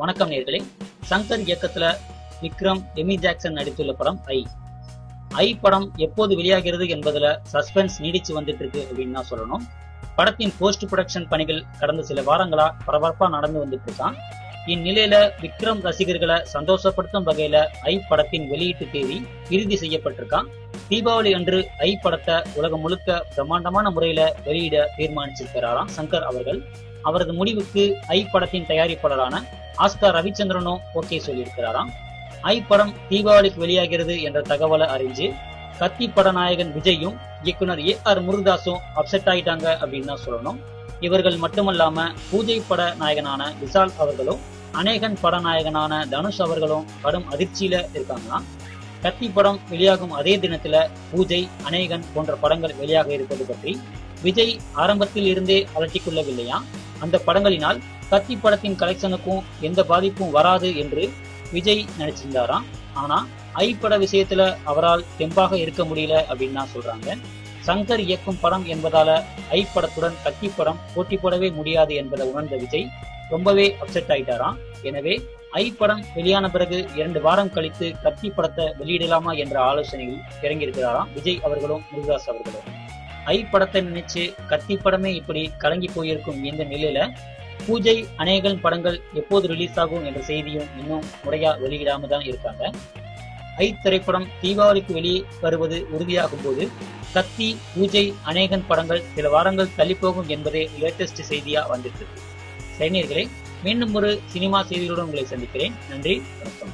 வணக்கம் நேயர்களே. சங்கர் இயக்கத்துல விக்ரம், எமி ஜாக்சன் நடித்துள்ள படம் ஐ படம் எப்போது வெளியாகிறது என்பதுல சஸ்பென்ஸ் நீடிச்சு வந்துட்டு இருக்கு அப்படின்னு தான் சொல்லணும். படத்தின் போஸ்ட் ப்ரொடக்ஷன் பணிகள் கடந்த சில வாரங்களா பரபரப்பா நடந்து வந்துட்டு இருக்கான். இந்நிலையில விக்ரம் ரசிகர்களை சந்தோஷப்படுத்தும் வகையில ஐ படத்தின் வெளியீட்டு தேதி இறுதி செய்யப்பட்டிருக்கான். தீபாவளி அன்று ஐ படத்தை உலகம் முழுக்க பிரம்மாண்டமான முறையில வெளியிட தீர்மானிச்சிருக்கிறாராம் சங்கர் அவர்கள். அவரது முடிவுக்கு ஐ படத்தின் தயாரிப்பாளரான ஆஸ்கார் ரவிச்சந்திரனும் ஓகே சொல்லியிருக்கிறாராம். ஐ படம் தீபாவளிக்கு வெளியாகிறது என்ற தகவலை அறிஞ்சு கத்தி பட நாயகன் விஜயும் இயக்குனர் ஏஆர் முருகதாஸும் அப்செட் ஆயிட்டாங்க அப்படின்னு தான் சொல்லணும். இவர்கள் மட்டுமல்லாம பூஜை பட நாயகனான விஷால் அவர்களும் அநேகன் பட நாயகனான தனுஷ் அவர்களும் கடும் அதிர்ச்சியில இருக்காங்களாம். கத்தி படம் வெளியாகும் அதே தினத்துல பூஜை, அநேகன் போன்ற படங்கள் வெளியாக இருப்பது பற்றி விஜய் ஆரம்பத்தில் இருந்தே அலட்டிக் கொள்ளவில்லையா. அந்த படங்களினால் கத்தி படத்தின் கலெக்ஷனுக்கும் எந்த பாதிப்பும் வராது என்று விஜய் நினைச்சிருந்தாராம். ஆனா ஐ பட விஷயத்துல அவரால் தெம்பாக இருக்க முடியல அப்படின்னு தான் சொல்றாங்க. சங்கர் இயக்கும் படம் என்பதால ஐ படத்துடன் கத்தி படம் போட்டி போடவே முடியாது என்பதை உணர்ந்த விஜய் ரொம்பவே அப்செட் ஆயிட்டாராம். எனவே ஐ படம் வெளியான பிறகு 2 வாரம் கழித்து கத்தி படத்தை வெளியிடலாமா என்ற ஆலோசனையில் இறங்கியிருக்கிறாராம் விஜய் அவர்களும் முருகதாஸ் அவர்களும். ஐ படத்தை நினைச்சு கத்தி படமே இப்படி கலங்கி போயிருக்கும் இந்த நிலையில பூஜை, அநேகன் படங்கள் எப்போது ரிலீஸ் ஆகும் என்ற செய்தியும் இன்னும் முறையா வெளியிடாம தான் இருக்காங்க. ஐ திரைப்படம் தீபாவளிக்கு வெளியே வருவது உறுதியாகும் போது கத்தி, பூஜை, அநேகன் படங்கள் சில வாரங்கள் தள்ளி போகும் என்பதே லேட்டஸ்ட் செய்தியா வந்துட்டு இருக்கு. சைனியர்களே, மீண்டும் ஒரு சினிமா செய்திகளுடன் உங்களை சந்திக்கிறேன். நன்றி, வணக்கம்.